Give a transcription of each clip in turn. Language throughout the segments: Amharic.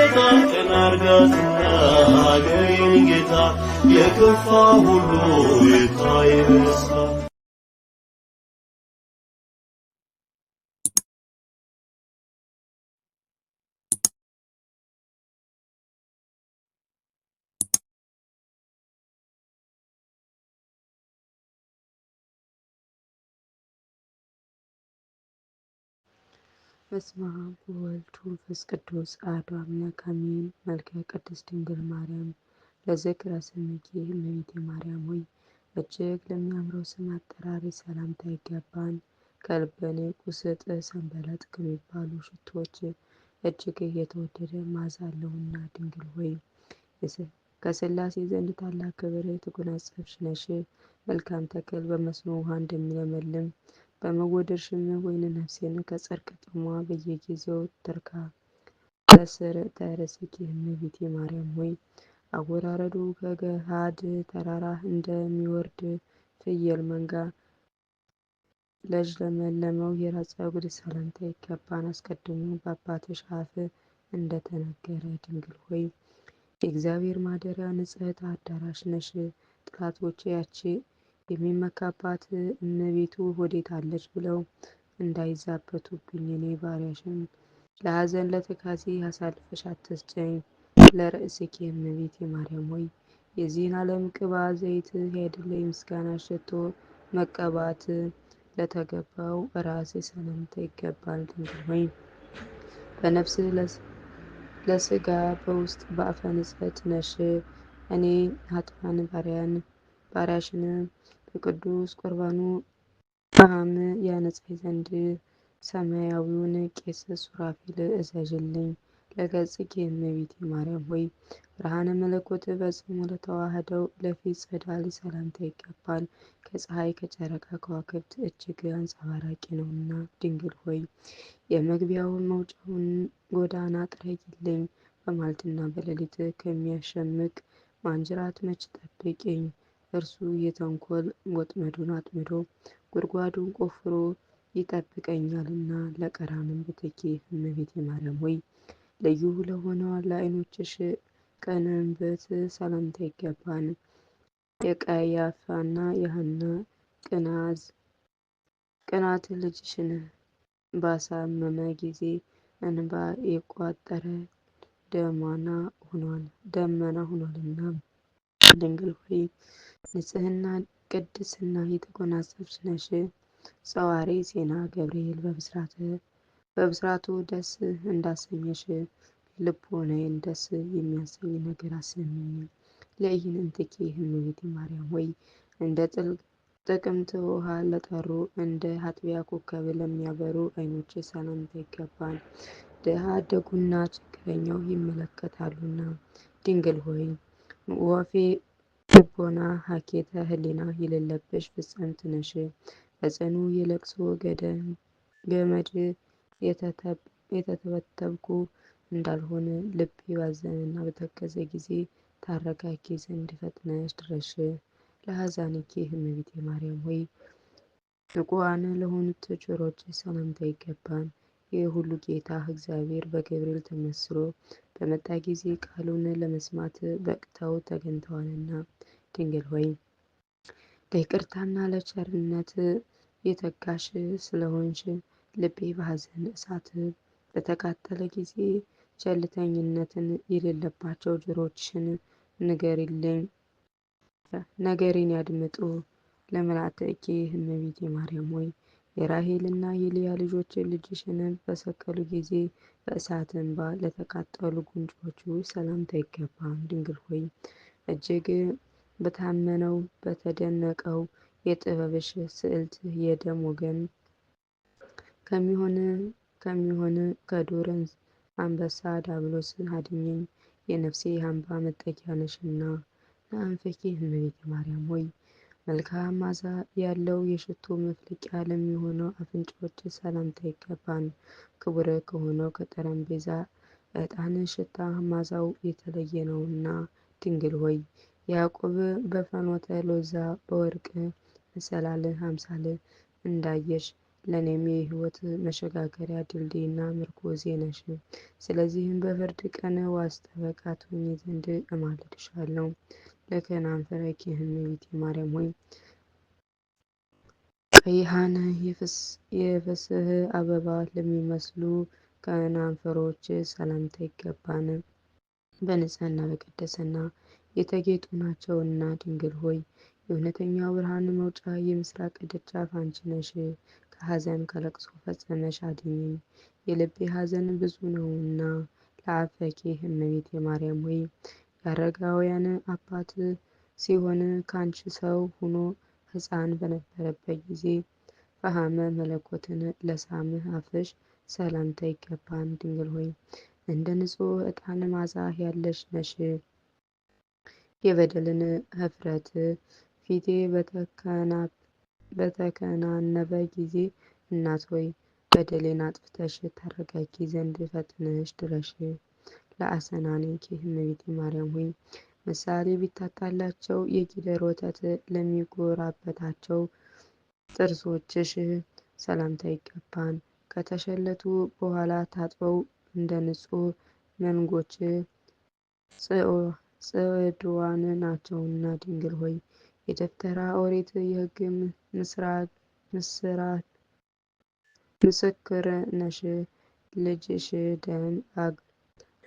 ጌታ ቀና አርጋትና ሀገሬን ጌታ የከፋ ሁሉ ይታይ በደስታ። በስመ አብ ወወልድ ወመንፈስ ቅዱስ አሐዱ አምላክ አሜን። መልክዐ ቅድስት ድንግል ማርያም ለዝክረ ስምኪ እመቤቴ ማርያም ሆይ እጅግ ለሚያምረው ስም አጠራሪ ሰላምታ ይገባል። ከልበ ንጹሕ ሰንበለጥ ከሚባሉ ሽቶዎች እጅግ የተወደደ መዓዛ አለውና ድንግል ሆይ ከሥላሴ ዘንድ ታላቅ ክብር የተጎናጸፍሽ ነሽ። መልካም ተክል በመስኖ ውሃ እንደሚለመልም በመወደድሽም ወይን ነፍሴን ከጽድቅ ጥሟ በየጊዜው ትርካ። በስርዓተ ርእስኪ እመቤቴ ማርያም ሆይ አወራረዱ ከገሃድ ተራራ እንደሚወርድ ፍየል መንጋ ለለመለመው የራስ ፀጉር ሰላምታ ይገባል። አስቀድሞ በአባትሽ አፍ እንደተነገረ ድንግል ሆይ የእግዚአብሔር ማደሪያ ንጽሕት አዳራሽ ነሽ። ጠላቶቼ ያቺ የሚመካባት እመቤቱ ወዴት አለች ብለው እንዳይዛበቱብኝ እኔ ባሪያሽን ለሐዘን ለትካዜ አሳልፈሽ አትስጭኝ። ለርእስኪ እመቤቴ ማርያም ሆይ የዚህን ዓለም ቅባ ዘይት ያይደለ የምስጋና ሽቶ መቀባት ለተገባው ራስ ሰላምታ ይገባል። ድንግል ሆይ በነፍስ ለስጋ በውስጥ በአፈ ንጽሕት ነሽ። እኔ ኃጥአን ባሪያሽን በቅዱስ ቁርባኑ ጣዕም ያነጻኝ ዘንድ ሰማያዊውን ቄስ ሱራፌል እዘዥልኝ። ለገጽኪ እመቤቴ ማርያም ሆይ ብርሃነ መለኮት ፈጽሞ ለተዋህደው ለፊት ጸዳል ሰላምታ ይገባል። ከፀሐይ ከጨረቃ ከዋክብት እጅግ አንጸባራቂ ነውና ድንግል ሆይ የመግቢያውን መውጫውን ጎዳና ጥረጊልኝ። በመዓልትና በሌሊት ከሚያሸምቅ ማንጅራት መች ጠብቂኝ። እርሱ የተንኮል ወጥመዱን አጥምዶ ጉድጓዱን ቆፍሮ ይጠብቀኛልና። ለቀራንም ብትኪ እመቤቴ ማርያም ሆይ ልዩ ለሆነው ለዓይኖችሽ ቀንበት ሰላምታ ይገባል። የቀያፋና የሐና ቅናት ልጅሽን ባሳመመ ጊዜ እንባ የቋጠረ ደመና ሆኗልና ድንግል ሆይ ንጽሕና ቅድስና የተጎናጸፍሽ ነሽ። ጸዋሪ ዜና ገብርኤል በብስራቱ ደስ እንዳሰኘሽ ልቦናዬን ደስ የሚያሰኝ ነገር አሰሚኝ። ለኢይንቲኪ እመቤቴ ማርያም ሆይ እንደ ጥቅምት ውሃ ለጠሩ እንደ አጥቢያ ኮከብ ለሚያበሩ ዓይኖች ሰላምታ ይገባል። ድሀ አደጉና ችግረኛው ይመለከታሉና ድንግል ሆይ ወፌ ልቦና ሀኬተ ሕሊና የሌለብሽ ፍጽምት ነሽ። በጽኑ የለቅሶ ገመድ የተተበተብኩ እንዳልሆን ልቤ ባዘነና በተከዘ ጊዜ ታረጋጊ ዘንድ ፈጥነሽ ድረሽ። ለአሕዛንኪ እመቤቴ ማርያም ሆይ ንቁዓን ለሆኑት ጆሮች ሰላምታ ይገባል። የሁሉ ጌታ እግዚአብሔር በገብርኤል ተመስሎ በመጣ ጊዜ ቃሉን ለመስማት በቅተው ተገኝተዋልና ድንግል ሆይ ለይቅርታና ለቸርነት የተጋሽ ስለሆንሽ ልቤ በሐዘን እሳት በተቃጠለ ጊዜ ቸልተኝነትን የሌለባቸው ጆሮችሽን ነገሬን ያድምጡ። ለመላእክቲ እመቤቴ ማርያም ሆይ የራሔልና የልያ ልጆች ልጅሽን በሰቀሉ ጊዜ በእሳት እንባ ለተቃጠሉ ጉንጮቹ ሰላምታ ይገባል። ድንግል ሆይ እጅግ በታመነው በተደነቀው የጥበብሽ ስዕልት የደም ወገን ከሚሆን ከዱር አንበሳ ዲያብሎስ አድኝኝ። የነፍሴ አምባ መጠጊያ ነሽና። ለአንፍኪ እመቤቴ ማርያም ሆይ መልካም መዓዛ ያለው የሽቱ መፍለቂያ ለሚሆነው አፍንጫዎች ሰላምታ ይገባል። ክቡር ከሆነው ከጠረጴዛ ዕጣን ሽታ መዓዛው የተለየ ነውና ድንግል ሆይ ያዕቆብ በፍኖተ ሎዛ በወርቅ መሰላል አምሳል እንዳየሽ ለእኔም የሕይወት መሸጋገሪያ ድልድይና ምርኮዜ ነሽ። ስለዚህም በፍርድ ቀን ዋስ ጠበቃ ትሆኚ ዘንድ እማልድሻለሁ። ለከናንፈረኪ እመቤቴ ማርያም ሆይ ቀይሃን የፍስህ አበባ ለሚመስሉ ከናንፈሮች ሰላምታ ይገባን። በንጽህና በቅድስና የተጌጡ ናቸውና ድንግል ሆይ የእውነተኛው ብርሃን መውጫ የምስራቅ ደጃፍ አንቺ ነሽ። ከሐዘን ከለቅሶ ፈጽመሽ አድኝኝ፣ የልቤ ሐዘን ብዙ ነውና። ለአፈኪ እመቤቴ ማርያም ሆይ የአረጋውያን አባት ሲሆን ካንቺ ሰው ሆኖ ሕፃን በነበረበት ጊዜ ፈሃመ መለኮትን ለሳምህ አፍሽ ሰላምታ ይገባን። ድንግል ሆይ እንደ ንጹሕ ዕጣን ማዛ ያለሽ ነሽ። የበደልን ኅፍረት ፊቴ በተከናነበ ጊዜ እናት ሆይ በደሌን አጥፍተሽ ታረጋጊ ዘንድ ፈጥነሽ ድረሽ። ለአሰናንኪ እመቤቴ ማርያም ሆይ ምሳሌ ቢታጣላቸው የጊደር ወተት ለሚጎራበታቸው ጥርሶችሽ ሰላምታ ይገባን። ከተሸለቱ በኋላ ታጥበው እንደ ንጹሕ መንጎች ጽዕድዋን ናቸውና ድንግል ሆይ የደብተራ ኦሪት የሕግ ምስክር ነሽ። ልጅሽ ደም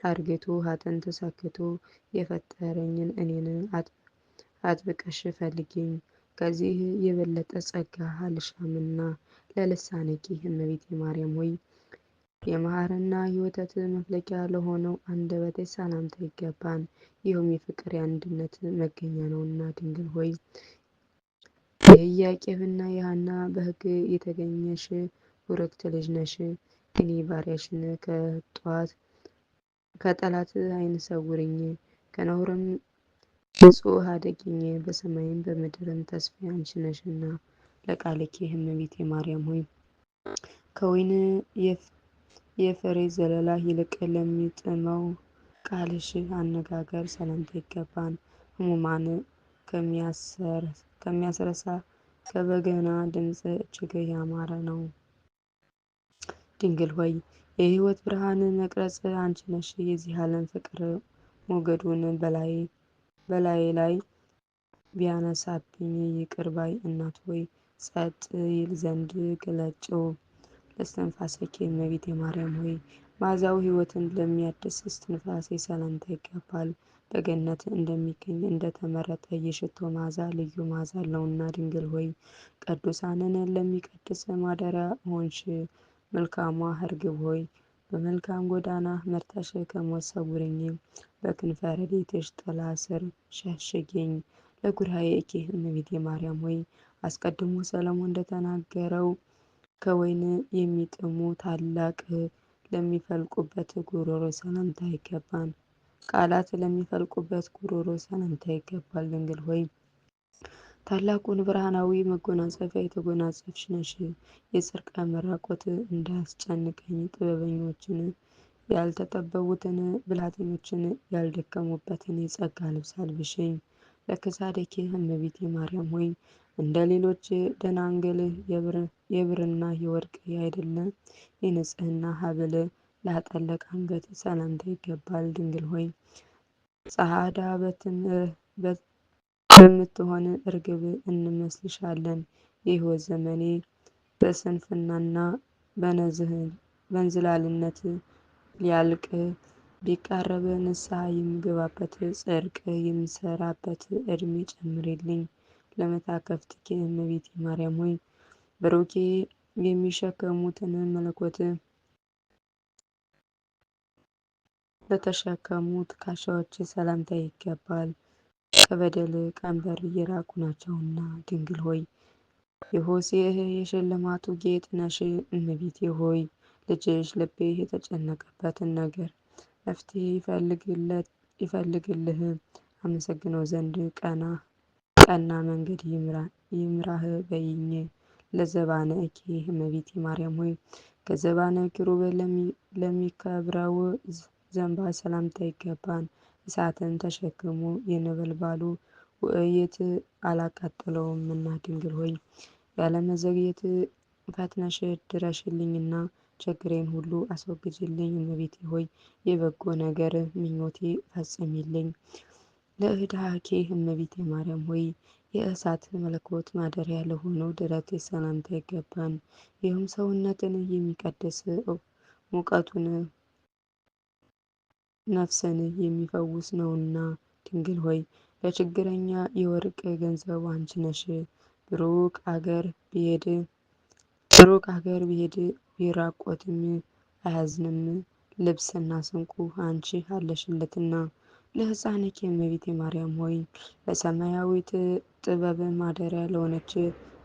አርግቶ አጥንት ሰክቶ የፈጠረኝን እኔን አጥብቀሽ ፈልጊኝ፣ ከዚህ የበለጠ ጸጋ አልሻምና። ለልሳንኪ እመቤቴ ማርያም ሆይ የመሐርና የወተት መፍለቂያ ለሆነው አንደበቴ ሰላምታ ይገባን። ይኸውም የፍቅር የአንድነት መገኛ ነውና ድንግል ሆይ የኢያቄምና የሐና በሕግ የተገኘሽ ቡርክት ልጅ ነሽ። እኔ ባሪያሽን ከጠላት ዓይን ሰውርኝ፣ ከነውርም ንጹሕ አድርጊኝ። በሰማይም በምድርም ተስፋዬ አንቺ ነሽና። ለቃልኪ እመቤቴ ማርያም ሆይ ከወይን የፍሬ ዘለላ ይልቅ ለሚጥመው ቃልሽ አነጋገር ሰላምታ ይገባን። ሕሙማን ከሚያስረሳ ከበገና ድምፅ እጅግ ያማረ ነው። ድንግል ሆይ የሕይወት ብርሃን መቅረጽ አንቺ ነሽ። የዚህ ዓለም ፍቅር ሞገዱን በላዬ ላይ ቢያነሳብኝ ይቅር ባይ እናት ሆይ ጸጥ ይል ዘንድ ግለጭው። ለእስትንፋሰኪ እመቤቴ ማርያም ሆይ መዓዛው ሕይወትን ለሚያድስ እስትንፋሴ ሰላምታ ይገባል። በገነት እንደሚገኝ እንደተመረጠ የሽቶ መዓዛ ልዩ መዓዛ አለውና ድንግል ሆይ ቅዱሳንን ለሚቀድስ ማደሪያ ሆንሽ። መልካሟ እርግብ ሆይ በመልካም ጎዳና መርተሽ ከሞት ሰውርኝ፣ በክንፈ ረድኤትሽ ጥላ ስር ሸሽጊኝ። ለጉርኤኪ እመቤቴ ማርያም ሆይ አስቀድሞ ሰሎሞን እንደተናገረው ከወይን የሚጥሙ ታላቅ ለሚፈልቁበት ጉሮሮ ሰላምታ ይገባን። ቃላት ለሚፈልቁበት ጉሮሮ ሰላምታ ይገባል። ድንግል ሆይ ታላቁን ብርሃናዊ መጎናጸፊያ የተጎናጸፍሽ ነሽ። የጽድቅ መራቆት እንዳያስጨንቀኝ ጥበበኞችን ያልተጠበቡትን ብልሃተኞችን ያልደከሙበትን የጸጋ ልብስ አልብሽኝ። ለክሳድኪ እመቤቴ ማርያም ሆይ እንደ ሌሎች ደናግል የብርና የወርቅ ያይደለ የንጽሕና ሐብል ላጠለቀ አንገት ሰላምታ ይገባል። ድንግል ሆይ ጸዓዳ በምትሆን እርግብ እንመስልሻለን። የሕይወት ዘመኔ በስንፍናና በእንዝላልነት ሊያልቅ ቢቃረብ ንስሐ የምገባበት ጽድቅ የምሰራበት ዕድሜ ጨምሪልኝ። ለመታከፍትኪ እመቤቴ ማርያም ሆይ ብሩኬ የሚሸከሙትን መለኮት ለተሸከሙ ትከሻዎች ሰላምታ ይገባል። ከበደል ቀንበር የራቁ ናቸውና ድንግል ሆይ የሆሴዕ የሽልማቱ ጌጥ ነሽ። እመቤቴ ሆይ ልጅሽ ልቤ የተጨነቀበትን ነገር መፍትሔ ይፈልግልህ አመሰግነው ዘንድ ቀና መንገድ ይምራህ በይኝ። ለዘባንኪ እመቤቴ ማርያም ሆይ ከዘባነ ኪሩቤል ለሚከብረው ዘንባ ሰላምታ ይገባን። እሳትን ተሸክሞ የነበልባሉ ውእይት አላቃጠለውምና ድንግል ሆይ ያለመዘግየት ፈጥነሽ ድረሽልኝና ችግሬን ሁሉ አስወግጅልኝ። እመቤቴ ሆይ የበጎ ነገር ምኞቴ ፈጽሚልኝ። ለእዳኬ እመቤቴ ማርያም ሆይ የእሳት መለኮት ማደሪያ ለሆነው ደረቴ ሰላምታ ይገባን። ይህም ሰውነትን የሚቀድስ ሙቀቱን ነፍስን የሚፈውስ ነውና። ድንግል ሆይ ለችግረኛ የወርቅ ገንዘብ አንቺ ነሽ። ሩቅ አገር ቢሄድ ቢራቆትም አያዝንም፣ ልብስና ስንቁ አንቺ አለሽለትና። ለሕፃንኪ እመቤቴ ማርያም ሆይ ለሰማያዊት ጥበብ ማደሪያ ለሆነች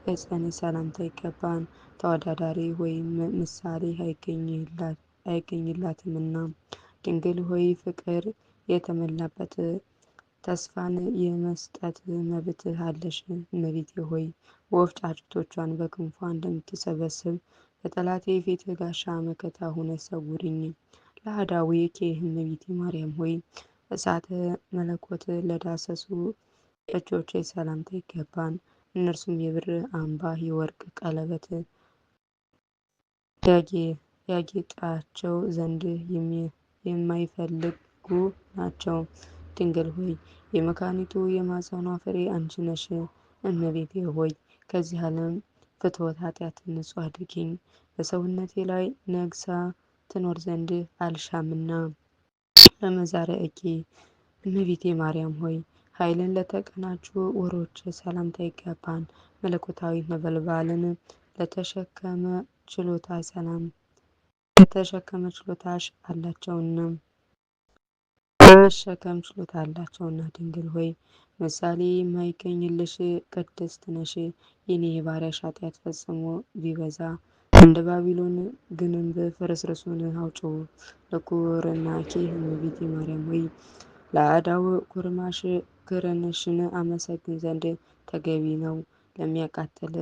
ዕፀን ሰላምታ ይገባን። ተወዳዳሪ ወይም ምሳሌ አይገኝላትምና። ድንግል ሆይ ፍቅር የተመላበት ተስፋን የመስጠት መብት አለሽ። እመቤቴ ሆይ ወፍ ጫጩቶቿን በክንፏ እንደምትሰበስብ በጠላቴ ፊት ጋሻ መከታ ሆነ ሰውሪኝ። ለአዳዊኪ እመቤቴ ማርያም ሆይ እሳተ መለኮት ለዳሰሱ እጆቼ ሰላምታ ይገባን። እነርሱም የብር አምባ የወርቅ ቀለበት ያጌጣቸው ዘንድ የማይፈልጉ ናቸው። ድንግል ሆይ የመካኒቱ የማኅፀኗ ፍሬ አንቺ ነሽ። እመቤቴ ሆይ ከዚህ ዓለም ፍትወት ኃጢአት ንጹሕ አድርጊኝ፣ በሰውነቴ ላይ ነግሳ ትኖር ዘንድ አልሻምና። ለመዛርዕኪ እመቤቴ ማርያም ሆይ ኃይልን ለተቀናጁ ወሮች ሰላምታ ይገባን። መለኮታዊ ነበልባልን ለተሸከመ ችሎታሽ አላቸውና መሸከም ችሎታ አላቸውና። ድንግል ሆይ ምሳሌ የማይገኝልሽ ቅድስት ነሽ። የኔ የባሪያሽ ኃጢአት ፈጽሞ ቢበዛ እንደ ባቢሎን ግንብ ፍርስርሱን አውጪው። ለኩርናኪ እመቤቴ ማርያም ሆይ ለአዳው ኩርማሽ ክርንሽን አመሰግን ዘንድ ተገቢ ነው። ለሚያቃጥል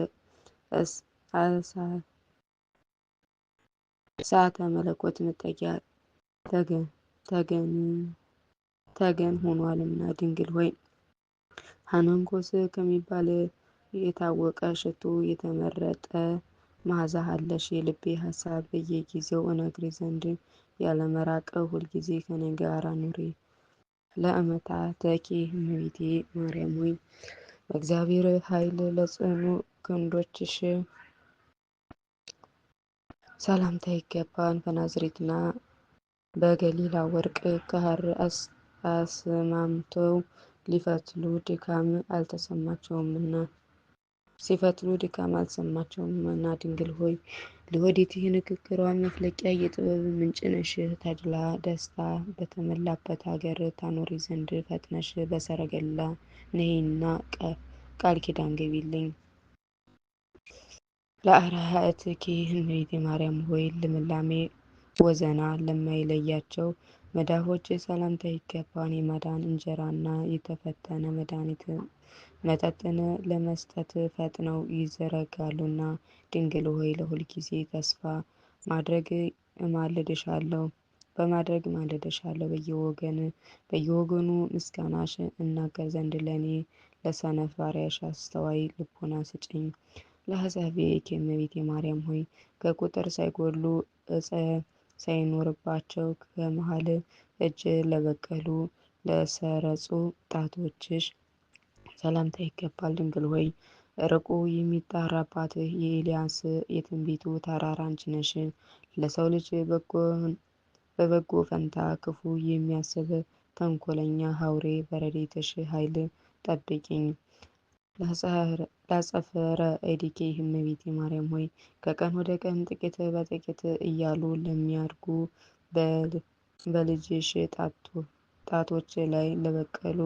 እሳተ መለኮት መጠጊያ ተገን ሆኗልና። ድንግል ሆይ ሐናንኮስ ከሚባል የታወቀ ሽቱ የተመረጠ መዓዛ አለሽ። የልቤ ሀሳብ በየጊዜው እነግር ዘንድ ያለመራቅ ሁልጊዜ ከኔ ጋር ኑሪ። ለእመቤታኪ እመቤቴ ማርያም ሆይ በእግዚአብሔር ኃይል ለጽኑ ክንዶችሽ ሰላምታ ይገባን። በናዝሬትና በገሊላ ወርቅ ከሐር አስማምተው ሲፈትሉ ድካም አልተሰማቸውምና። ድንግል ሆይ ለወዲት የንግግሯ መፍለቂያ የጥበብ ምንጭ ነሽ። ተድላ ደስታ በተመላበት ሀገር ታኖሪ ዘንድ ፈጥነሽ በሰረገላ ነይና ቃል ኪዳን ገቢልኝ። ለአርኅትኪ እመቤቴ ማርያም ሆይ ልምላሜ ወዘና ለማይለያቸው መዳፎች ሰላምታ ይገባን። የማዳን እንጀራና የተፈተነ መድኃኒት መጠጥን ለመስጠት ፈጥነው ይዘረጋሉና። ድንግል ሆይ ለሁልጊዜ ተስፋ በማድረግ እማልድሻለሁ። በየወገኑ ምስጋናሽ እናገር ዘንድ ለእኔ ለሰነፍ ባሪያሽ አስተዋይ ልቦና ስጭኝ። ለአሕዛብኪ እመቤቴ ማርያም ሆይ ከቁጥር ሳይጎድሉ ዕፀ ሳይኖርባቸው ከመሃል እጅ ለበቀሉ ለሰረጹ ጣቶችሽ ሰላምታ ይገባል። ድንግል ሆይ ርቁ የሚጣራባት የኤልያስ የትንቢቱ ተራራ አንቺ ነሽ። ለሰው ልጅ በበጎ ፈንታ ክፉ የሚያስብ ተንኮለኛ ሐውሬ በረድኤትሽ ኃይል ጠብቂኝ። ለጸፍረ እዴኪ እመቤቴ ማርያም ሆይ ከቀን ወደ ቀን ጥቂት በጥቂት እያሉ ለሚያድጉ በልጅሽ ጣቶች ላይ ለበቀሉ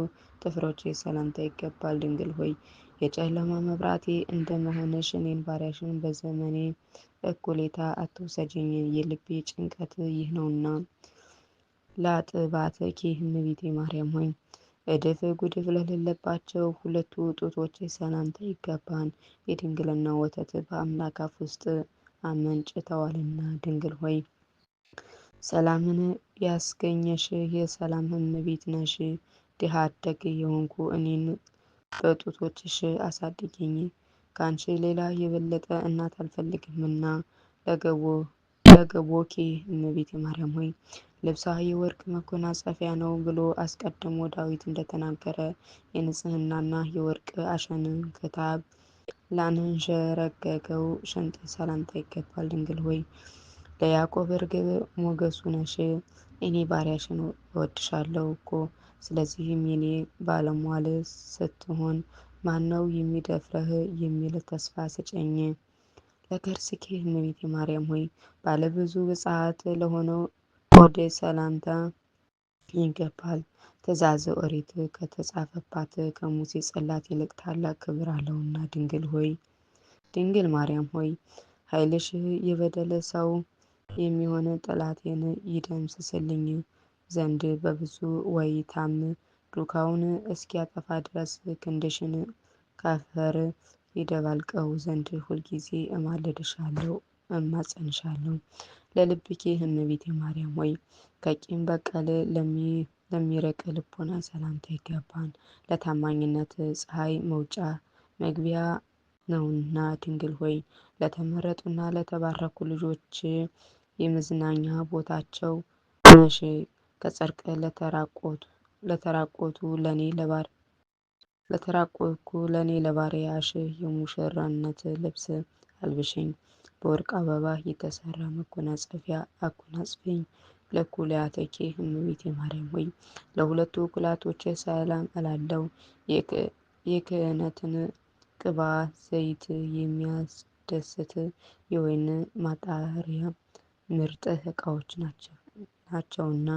ጥፍሮች ሰላምታ ይገባል። ድንግል ሆይ የጨለማ መብራቴ እንደመሆንሽ እኔን ባሪያሽን በዘመኔ እኩሌታ አትውሰጂኝ፣ የልቤ ጭንቀት ይህ ነውና። ለአጥባትኪ እመቤቴ ማርያም ሆይ እድፍ ጉድፍ ለሌለባቸው ሁለቱ ጡቶች ሰላምታ ይገባን። የድንግልና ወተት በአምላክ አፍ ውስጥ አመንጭተዋልና። ድንግል ሆይ ሰላምን ያስገኘሽ የሰላም እመቤት ነሽ። ድሃ አደግ የሆንኩ እኔን በጡቶችሽ አሳድጊኝ። ከአንቺ ሌላ የበለጠ እናት አልፈልግምና ለገቦኪ እመቤቴ ማርያም ሆይ ልብሷ የወርቅ መጎናጸፊያ ነው ብሎ አስቀድሞ ዳዊት እንደተናገረ የንጽህናና የወርቅ አሸንን ክታብ ላንዠረገገው ሽንጥ ሰላምታ ይገባል። ድንግል ሆይ ለያዕቆብ ርግብ ሞገሱ ነሽ። እኔ ባሪያሽን እወድሻለሁ እኮ። ስለዚህም የኔ ባለሟል ስትሆን ማነው የሚደፍረህ የሚል ተስፋ ስጨኝ። ለከርስኪ እመቤቴ ማርያም ሆይ ባለብዙ ብፅዓት ለሆነው ሆድ ሰላምታ ይገባል። ትእዛዘ ኦሪት ከተጻፈባት ከሙሴ ጽላት ይልቅ ታላቅ ክብር አለውና። ድንግል ማርያም ሆይ ኃይልሽ የበደለ ሰው የሚሆን ጠላቴን ይደምስስልኝ ዘንድ በብዙ ወይታም ዱካውን እስኪያጠፋ ድረስ ክንድሽን ካፈር ይደባልቀው ዘንድ ሁልጊዜ እማልድሻለሁ እማጸንሻለሁ። ለልብኪ እመቤቴ ማርያም ሆይ ከቂም በቀል ለሚርቅ ልቦና ሰላምታ ይገባል። ለታማኝነት ፀሐይ መውጫ መግቢያ ነውና። ድንግል ሆይ ለተመረጡና ለተባረኩ ልጆች የመዝናኛ ቦታቸው ነሽ። ከጽድቅ ለተራቆቱ ለኔ ለባሪያሽ የሙሽራነት ልብስ አልብሽኝ። በወርቅ አበባ የተሰራ መጎናጸፊያ አጎናጽፈኝ። ለኩላያተኪ እመቤቴ ማርያም ሆይ ለሁለቱ ኩላቶች ሰላም እላለሁ። የክህነትን ቅባ ዘይት የሚያስደስት የወይን ማጣሪያ ምርጥ ዕቃዎች ናቸውና።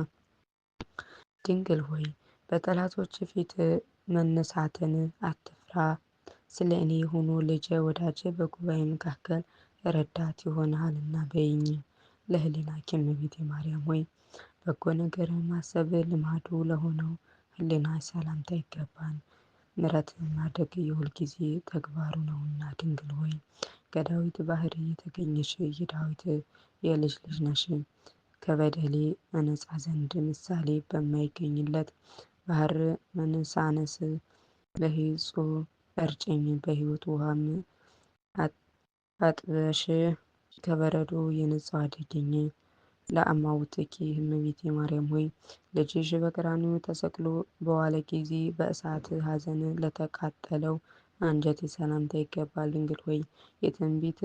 ድንግል ሆይ በጠላቶች ፊት መነሳትን አትፍራ። ስለ እኔ ሆኖ ልጄ ወዳጄ በጉባኤ መካከል ረዳት ይሆናልና በይኝ። ለህሊናኪ እመቤቴ ማርያም ሆይ በጎ ነገር ማሰብ ልማዱ ለሆነው ህሊና ሰላምታ ይገባል። ምሕረትን ማድረግ የሁል ጊዜ ተግባሩ ነውና። ድንግል ሆይ ከዳዊት ባህሪ የተገኘሽ የዳዊት የልጅ ልጅ ነሽ። ከበደሌ እነጻ ዘንድ ምሳሌ በማይገኝለት ባህር መነሳነስ በሂጹ እርጭኝ። በሕይወት ውሃም አጥበሽ ከበረዶ የነጻው አድርጊኝ። ለአማውትኪ እመቤቴ ማርያም ሆይ ልጅሽ በቀራንዮ ተሰቅሎ በዋለ ጊዜ በእሳት ሐዘን ለተቃጠለው አንጀት ሰላምታ ይገባል። ድንግል ሆይ የትንቢት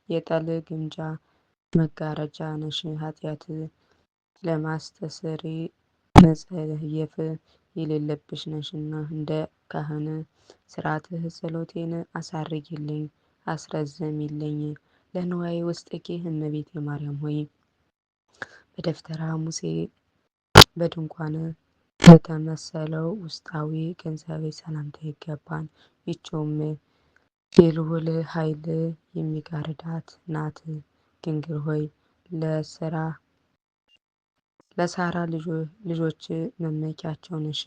የጠል ግምጃ መጋረጃ ነሽ። ኃጢአት ለማስተሰሪ መጸየፍ የሌለብሽ ነሽና እንደ ካህን ሥርዓትህ ጸሎቴን አሳርጊልኝ አስረዝሚልኝ። ለንዋዬ ውስጥኪ እመቤቴ ማርያም ሆይ በደብተራ ሙሴ በድንኳን በተመሰለው ውስጣዊ ገንዘቤ ሰላምታ ይገባል። ይህችውም የልዑል ኃይል የሚጋርዳት ናት። ድንግል ሆይ ለሳራ ልጆች መመኪያቸው ነሽ።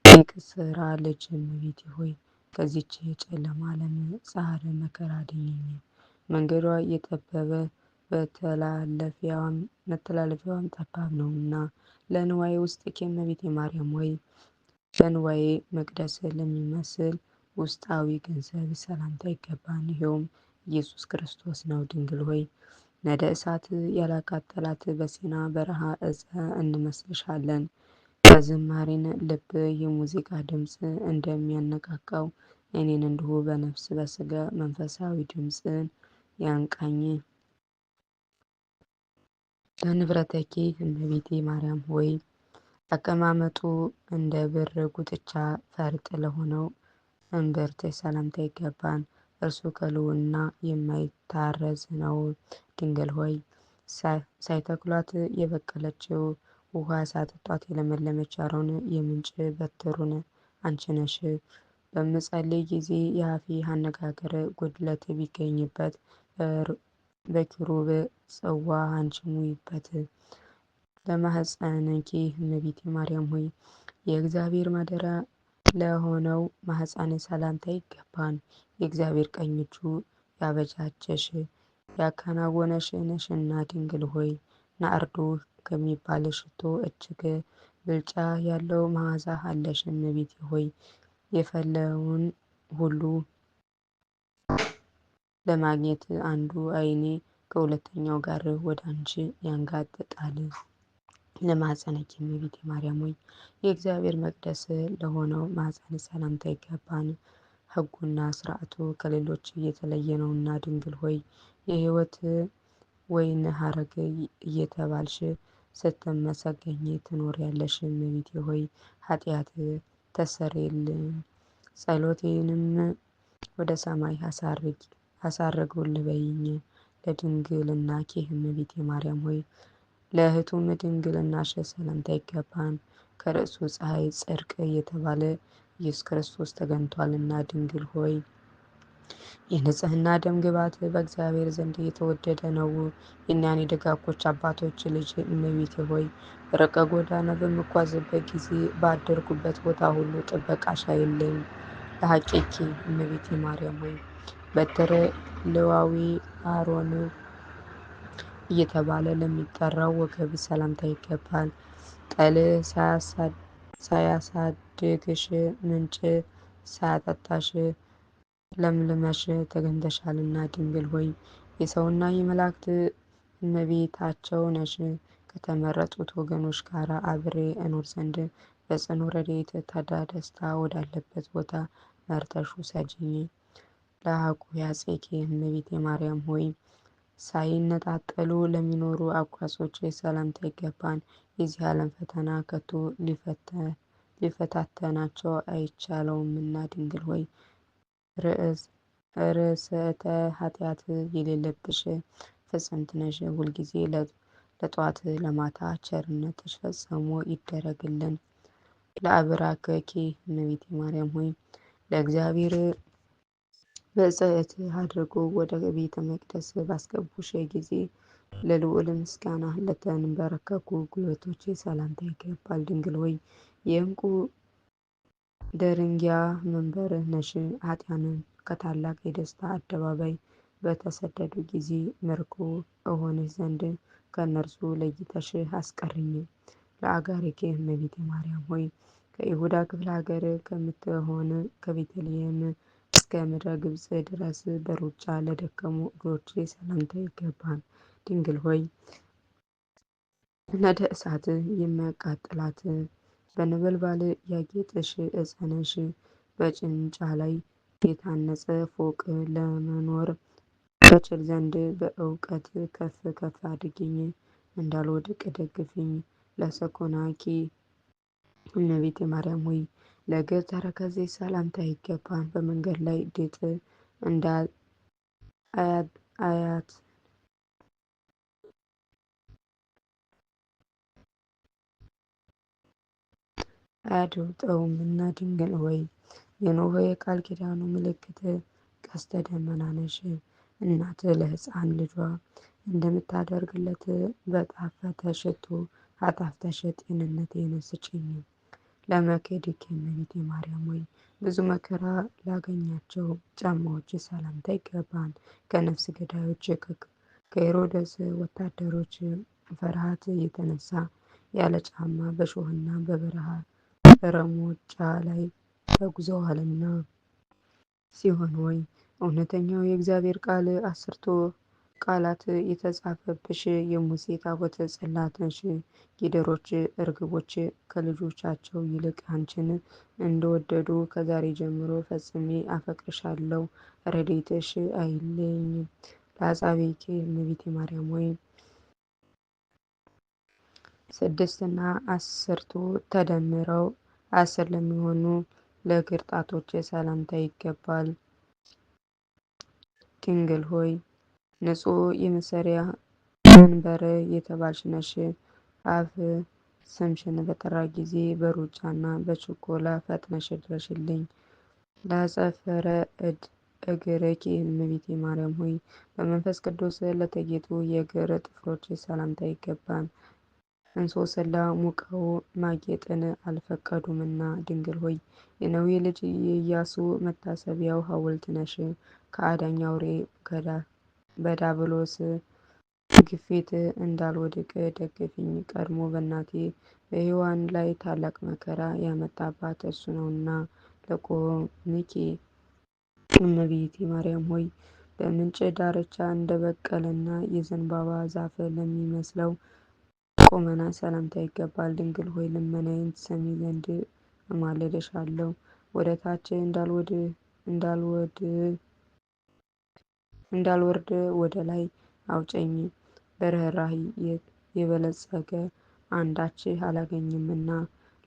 የቅጽራ ልጅ እመቤቴ ሆይ ከዚች ጨለማ ዓለም ጻር መከራ አድኝኝ። መንገዷ የጠበበ መተላለፊያዋም ጠባብ ነውና። ለንዋዬ ውስጥኪ እመቤቴ ማርያም ሆይ በንዋዬ መቅደስ ለሚመስል ውስጣዊ ገንዘብ ሰላምታ ይገባል። ይኸውም ኢየሱስ ክርስቶስ ነው። ድንግል ሆይ ነደ እሳት ያላቃጠላት በሲና በረሃ ዕፀ እንመስልሻለን። ከዝማሬን ልብ የሙዚቃ ድምፅ እንደሚያነቃቃው እኔን እንዲሁ በነፍስ በስጋ መንፈሳዊ ድምፅን ያንቃኝ። ለንብረተኪ እመቤቴ ማርያም ሆይ አቀማመጡ እንደ ብር ጉትቻ ፈርጥ ለሆነው እምብርት ሰላምታ ይገባል። እርሱ ከልዑልና የማይታረዝ ነው። ድንግል ሆይ ሳይተክሏት የበቀለችው ውሃ ሳያጠጧት የለመለመች አሮን የምንጭ በትሩን አንቺ ነሽ። በምጸልይ ጊዜ የአፌ አነጋገር ጉድለት ቢገኝበት በኪሩብ ጽዋ አንቺ ሙይበት። ለማኅፀንኪ እመቤቴ ማርያም ሆይ የእግዚአብሔር ማደሪያ ለሆነው ማኅፀን ሰላምታ ይገባል። የእግዚአብሔር ቀኝ እጁ ያበጃጀሽ ያከናወነሽ ነሽና። ድንግል ሆይ ናርዶ ከሚባል ሽቶ እጅግ ብልጫ ያለው መዓዛ አለሽ። እመቤቴ ሆይ የፈለውን ሁሉ ለማግኘት አንዱ ዓይኔ ከሁለተኛው ጋር ወደ አንቺ ያንጋጥጣል። ለማኅፀንሽ እመቤቴ ማርያም ሆይ የእግዚአብሔር መቅደስ ለሆነው ማኅፀን ሰላምታ ይገባን። ሕጉና ሥርዓቱ ከሌሎች የተለየ ነውና ድንግል ሆይ የሕይወት ወይን ሐረግ እየተባልሽ ስትመሰገኝ ትኖሪያለሽ። እመቤቴ ሆይ ኃጢአት ተሰሬልን ጸሎቴንም ወደ ሰማይ አሳርጉል በይኝ። ለድንግልናኪ እመቤቴ ማርያም ሆይ ለእህቱም ድንግልናሽ ሰላምታ ይገባን። ከርዕሱ ፀሐይ ጽድቅ እየተባለ ኢየሱስ ክርስቶስ ተገኝቷልና ድንግል ሆይ የንጽህና ደም ግባት በእግዚአብሔር ዘንድ የተወደደ ነው። የእኛን የደጋጎች አባቶች ልጅ እመቤቴ ሆይ በረቀ ጎዳና በምጓዝበት ጊዜ ባደርጉበት ቦታ ሁሉ ጥበቃሽ አይለኝ። ለሐቄኪ እመቤቴ ማርያም ሆይ በትረ ሌዋዊ አሮን እየተባለ ለሚጠራው ወገብ ሰላምታ ይገባል። ጠል ሳያሳድግሽ ምንጭ ሳያጠጣሽ ለምልመሽ ተገኝተሻልና ድንግል ሆይ የሰውና የመላእክት እመቤታቸው ነሽ። ከተመረጡት ወገኖች ጋር አብሬ እኖር ዘንድ በጽኑ ረድኤት ደስታ ወዳለበት ቦታ መርተሽ ውሰጂኝ። ለሐቁ ያጼኪ እመቤቴ ማርያም ሆይ ሳይነጣጠሉ ለሚኖሩ አጓዞች ሰላምታ ይገባን። የዚህ ዓለም ፈተና ከቶ ሊፈታተናቸው አይቻለውምና ድንግል ሆይ ርዕሰተ ኃጢአት የሌለብሽ ፍጽምት ነሽ። ሁልጊዜ ለጧት ለማታ ቸርነትሽ ፈጽሞ ይደረግልን። ለአብራክኪ እመቤቴ ማርያም ሆይ ለእግዚአብሔር በጽዕት አድርጎ ወደ ቤተ መቅደስ ባስገቡሽ ጊዜ ለልዑል ምስጋና ለተንበረከኩ ጉልበቶች ሰላምታ ይገባል። ድንግል ሆይ የዕንቁ ደንጊያ መንበር ነሽ። ኃጥአንን ከታላቅ የደስታ አደባባይ በተሰደዱ ጊዜ ምርኮ እሆንሽ ዘንድ ከእነርሱ ለይተሽ አስቀሪኝ። ለአጋርኪ እመቤቴ ማርያም ሆይ ከይሁዳ ክፍለ ሀገር ከምትሆን ከቤተልሔም እስከ ምድረ ግብፅ ድረስ በሩጫ ለደከሙ እግሮች ሰላምታ ይገባል። ድንግል ሆይ ነደ እሳት የሚያቃጥላት በነበልባል ያጌጥሽ ዕፀ ነሽ። በጭንጫ ላይ የታነጸ ፎቅ ለመኖር በችል ዘንድ በእውቀት ከፍ ከፍ አድርጊኝ፣ እንዳልወድቅ ደግፊኝ። ለሰኮናኪ እመቤቴ ማርያም ሆይ ለእግር ተረከዜ ሰላምታ ይገባን። በመንገድ ላይ ድጥ አያት አያድውጠውም እና ድንግል ሆይ የኖህ የቃል ኪዳኑ ምልክት ቀስተ ደመና ነሽ። እናት ለሕፃን ልጇ እንደምታደርግለት በጣፈጠ ሽቱ አጣፍተሽ ጤንነቴን ስጪኝ። ለመክድኪ እመቤቴ ማርያም ሆይ ብዙ መከራ ላገኛቸው ጫማዎች ሰላምታ ይገባን። ከነፍስ ገዳዮች ከሄሮደስ ወታደሮች ፍርሃት የተነሳ ያለ ጫማ በሾህና በበረሃ ረሞጫ ላይ ተጉዘዋልና ሲሆን ሆይ እውነተኛው የእግዚአብሔር ቃል አስርቶ ቃላት የተጻፈብሽ የሙሴ ታቦት ጽላት ነሽ። ጊደሮች እርግቦች ከልጆቻቸው ይልቅ አንቺን እንደወደዱ ከዛሬ ጀምሮ ፈጽሜ አፈቅርሻለሁ። ረድኤትሽ አይለኝ። ለአጻብዕኪ እመቤቴ ማርያም ሆይ ስድስትና አስርቱ ተደምረው 10 ለሚሆኑ ለእግር ጣቶች ሰላምታ ይገባል። ድንግል ሆይ ንጹሕ የመሰሪያ መንበር የተባልሽ ነሽ። አፍ ስምሽን በጠራ ጊዜ በሩጫና በችኮላ ፈጥነሽ ድረሽልኝ። ለጸፈረ እግርኪ እመቤቴ ማርያም ሆይ በመንፈስ ቅዱስ ለተጌጡ የእግር ጥፍሮች ሰላምታ ይገባል። እንሶስላ ሙቀው ማጌጥን አልፈቀዱምና ድንግል ሆይ የነዌ ልጅ የኢያሱ መታሰቢያው ሐውልት ነሽ። ከአዳኝ አውሬ በዳብሎስ ግፊት እንዳልወድቅ ደግፊኝ። ቀድሞ በእናቴ በሔዋን ላይ ታላቅ መከራ ያመጣባት እርሱ ነውና። ለቆምኪ እመቤቴ ማርያም ሆይ በምንጭ ዳርቻ እንደ በቀለና የዘንባባ ዛፍ ለሚመስለው ቁመና ሰላምታ ይገባል። ድንግል ሆይ ልመናዬን ትሰሚ ዘንድ እማልድሻለሁ። ወደ ታች እንዳልወርድ ወደ ላይ አውጨኝ። በርኅራኄ የበለጸገ አንዳች አላገኝምና።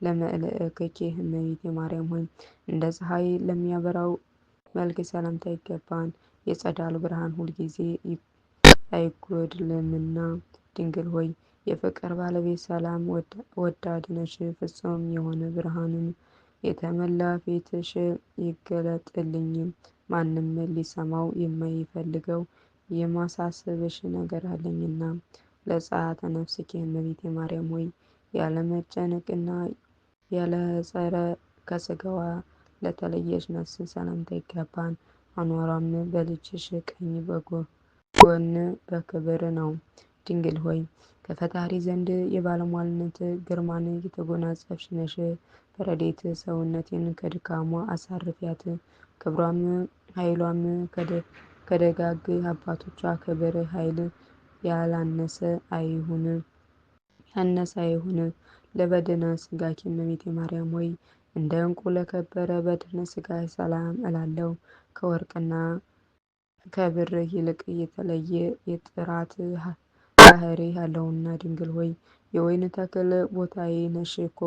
ለመልእክቴ እመቤቴ ማርያም ሆይ እንደ ፀሐይ ለሚያበራው መልክ ሰላምታ ይገባል። የጸዳል ብርሃን ሁልጊዜ አይጎድልምና። ድንግል ሆይ የፍቅር ባለቤት ሰላም ወዳድ ነሽ። ፍጹም የሆነ ብርሃንን የተመላ ፊትሽ ይገለጥልኝ። ማንም ሊሰማው የማይፈልገው የማሳስብሽ ነገር አለኝና። ለጸአተ ነፍስኪ እመቤቴ ማርያም ሆይ ያለመጨነቅና ያለ ጸረ ከስጋዋ ለተለየች ነፍስ ሰላምታ ይገባል። አኗሯም በልጅሽ ቀኝ ጎን በክብር ነው። ድንግል ሆይ ከፈጣሪ ዘንድ የባለሟልነት ግርማን የተጎናጸፍሽ ነሽ። በረድኤት ሰውነቴን ከድካሟ አሳርፊያት። ክብሯም ኃይሏም ከደጋግ አባቶቿ ክብር ኃይል ያላነሰ አይሁን። ለበድነ ሥጋኪ እመቤቴ ማርያም ሆይ እንደ ዕንቁ ለከበረ በድነ ሥጋ ሰላም እላለሁ። ከወርቅና ከብር ይልቅ የተለየ የጥራት ባህሪ ያለውና። ድንግል ሆይ የወይን ተክል ቦታዬ ነሽ እኮ።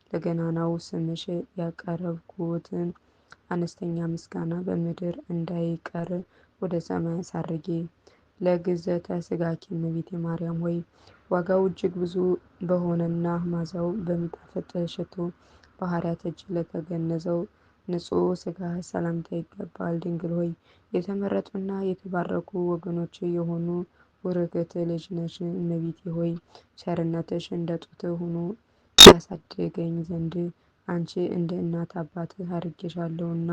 ለገናናው ስምሽ ያቀረብኩትን አነስተኛ ምስጋና በምድር እንዳይቀር ወደ ሰማይ አሳርጊ። ለግዘተ ሥጋኪ እመቤቴ ማርያም ሆይ ዋጋው እጅግ ብዙ በሆነና መዓዛው በሚጣፍጥ ሽቱ በሐዋርያት እጅ ለተገነዘው ንጹሕ ሥጋ ሰላምታ ይገባል። ድንግል ሆይ የተመረጡና የተባረኩ ወገኖች የሆኑ ውርግት ልጅ ነሽ። እመቤቴ ሆይ ቸርነትሽ እንደ ጡት ሆኖ ያሳድገኝ ዘንድ አንቺ እንደ እናት አባት አድርጌሻለሁና።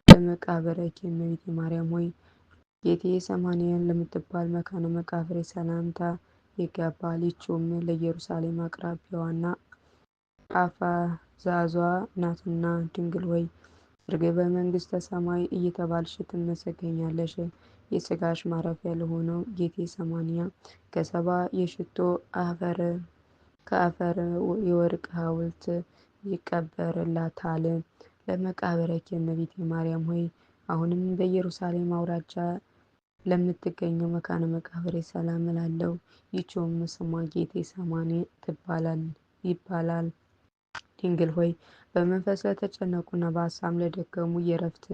በመቃብረኪ እመቤቴ ማርያም ሆይ ጌቴ ሰማንያን ለምትባል መካነ መቃብር ሰላምታ ይገባል። ይህችውም ለኢየሩሳሌም አቅራቢያዋና አፋዛዟ ናትና። ድንግል ሆይ ርግበ መንግሥተ ሰማይ እየተባልሽ ትመሰገኛለሽ። የሥጋሽ ማረፊያ ለሆነው ጌቴ ሰማንያ ከሰባ የሽቶ ከአፈር የወርቅ ሐውልት ይቀበርላታል። ለመቃብረኪ እመቤቴ ማርያም ሆይ አሁንም በኢየሩሳሌም አውራጃ ለምትገኘው መካነ መቃብር ሰላም እላለሁ። ይህችውም ስሟ ጌቴ ሰማኒ ይባላል። ድንግል ሆይ በመንፈስ ለተጨነቁና በሐሳብ ለደከሙ የዕረፍት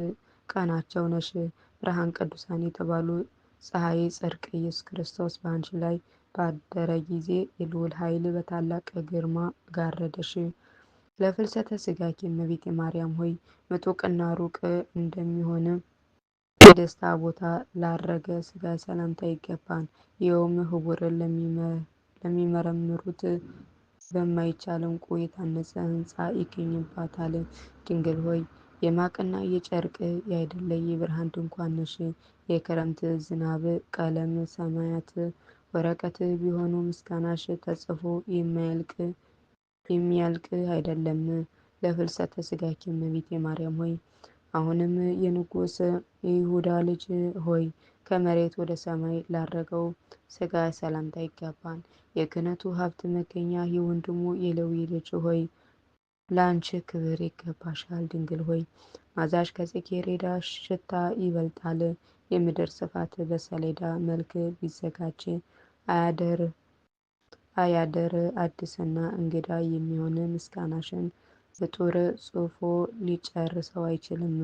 ቀናቸው ነሽ። ብርሃን ቅዱሳን የተባሉ ፀሐይ ጽድቅ ኢየሱስ ክርስቶስ በአንቺ ላይ ባደረ ጊዜ የልዑል ኃይል በታላቅ ግርማ ጋረደሽ። ለፍልሰተ ሥጋኪ እመቤቴ ማርያም ሆይ ምጡቅና ሩቅ እንደሚሆን የደስታ ቦታ ላረገ ሥጋ ሰላምታ ይገባል። ይኸውም ህውርን ለሚመረምሩት በማይቻል ዕንቁ የታነጸ ሕንፃ ይገኝባታል። ድንግል ሆይ የማቅና የጨርቅ ያይደለ የብርሃን ድንኳን ነሽ። የክረምት ዝናብ ቀለም ሰማያት ወረቀት ቢሆኑ ምስጋናሽ ተጽፎ የሚያልቅ አይደለም። ለፍልሰተ ሥጋኪ እመቤቴ ማርያም ሆይ አሁንም የንጉሥ የይሁዳ ልጅ ሆይ ከመሬት ወደ ሰማይ ላረገው ሥጋ ሰላምታ ይገባል። የክህነቱ ሀብት መገኛ የወንድሙ የሌዊ ልጅ ሆይ ለአንቺ ክብር ይገባሻል። ድንግል ሆይ መዓዛሽ ከጽጌረዳ ሽታ ይበልጣል። የምድር ስፋት በሰሌዳ መልክ ቢዘጋጅ አያደር አዲስና እንግዳ የሚሆን ምስጋናሽን ፍጡር ጽፎ ሊጨርሰው አይችልም።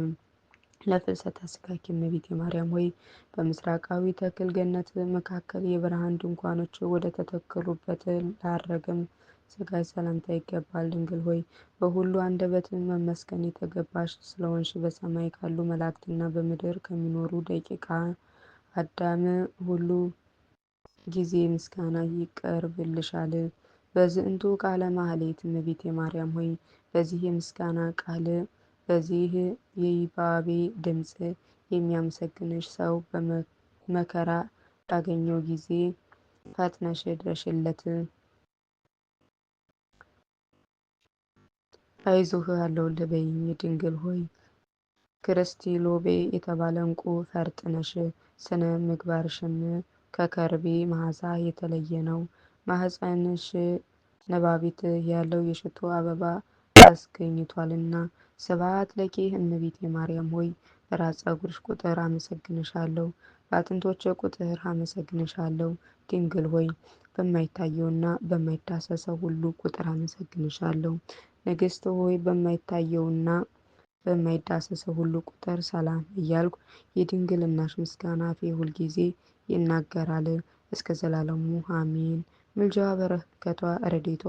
ለፍልሰተ ሥጋኪ እመቤቴ ማርያም ሆይ በምስራቃዊ ተክል ገነት መካከል የብርሃን ድንኳኖች ወደ ተተከሉበት ላረገም ሥጋ ሰላምታ ይገባል። ድንግል ሆይ በሁሉ አንደበት መመስገን የተገባሽ ስለሆንሽ በሰማይ ካሉ መላእክትና በምድር ከሚኖሩ ደቂቀ አዳም ሁሉ ጊዜ ምስጋና ይቀርብልሻል። በዝንቱ ቃለ ማኅሌት እመቤቴ ማርያም ሆይ በዚህ የምስጋና ቃል በዚህ የይባቤ ድምፅ የሚያመሰግንሽ ሰው በመከራ ባገኘው ጊዜ ፈጥነሽ ድረሽለት። አይዞህ አለሁልህ በይኝ። ድንግል ሆይ ክርስቲሎቤ የተባለ ዕንቁ ፈርጥ ነሽ። ስነ ምግባርሽም ከከርቤ መዓዛ የተለየ ነው። ማኅፀንሽ ነባቢት ያለው የሽቱ አበባ አስገኝቷልና። ስብሐት ለኪ እመቤቴ ማርያም ሆይ በራስ ፀጉርሽ ቁጥር አመሰግንሻለሁ፣ በአጥንቶች ቁጥር አመሰግንሻለሁ። ድንግል ሆይ በማይታየውና በማይዳሰሰው ሁሉ ቁጥር አመሰግንሻለሁ። ንግሥት ሆይ በማይታየውና በማይዳሰሰው ሁሉ ቁጥር ሰላም እያልኩ የድንግልናሽ ምስጋና አፌ ሁልጊዜ ይናገራል እስከ ዘላለሙ አሜን። ምልጃዋ በረከቷ ረድኤቷ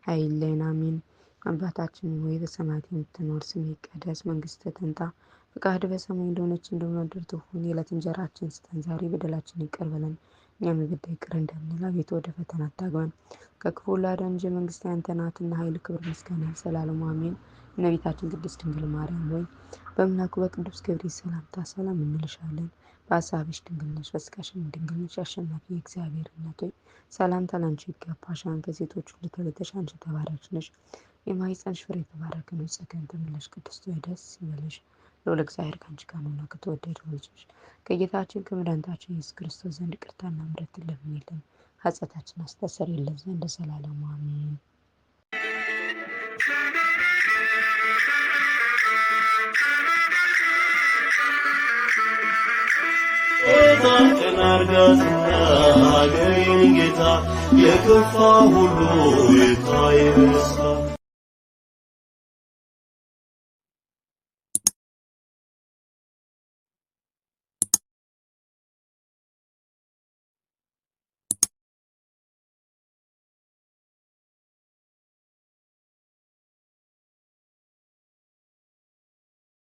አይለየን አሜን። አባታችን ሆይ በሰማያት የምትኖር ስምህ ይቀደስ፣ መንግስትህ ትምጣ፣ ፈቃድህ በሰማይ እንደሆነች እንዲሁም በምድር ትሁን። የዕለት እንጀራችንን ስጠን ዛሬ፣ በደላችንን ይቅር በለን እኛም የበደሉንን ይቅር እንደምንል፣ አቤቱ ወደ ፈተና አታግባን ከክፉ ሁሉ አድነን እንጂ መንግስት ያንተ ናትና፣ ኃይል፣ ክብር፣ ምስጋና ለዘላለሙ አሜን። እመቤታችን ቅድስት ድንግል ማርያም ሆይ በአምላኩ በቅዱስ ገብርኤል ሰላምታ ሰላም እንልሻለን። በሐሳብሽ ድንግል ነሽ፣ በሥጋሽም ድንግል ነሽ። አሸናፊ የእግዚአብሔር እናት ሆይ ሰላምታ ላንቺ ይገባሻል። ከሴቶች ሁሉ ተለይተሽ አንቺ የተባረክሽ ነሽ፣ የማኅፀንሽ ፍሬ የተባረከ ነው። ጸጋን የተመላሽ ቅድስት ሆይ ደስ ይበልሽ፣ ልዑል እግዚአብሔር ከአንቺ ጋር ነውና ከተወደደው ልጅሽ ከጌታችን ከመድኃኒታችን ኢየሱስ ክርስቶስ ዘንድ ይቅርታና ምሕረትን ለምኝልን ኃጢአታችንን ያስተሰርይልን ዘንድ ለዘላለሙ አሜን። ጌታችን አርጋትና አገሬን ጌታ የከፋ ሁሉ ይታይ በስታ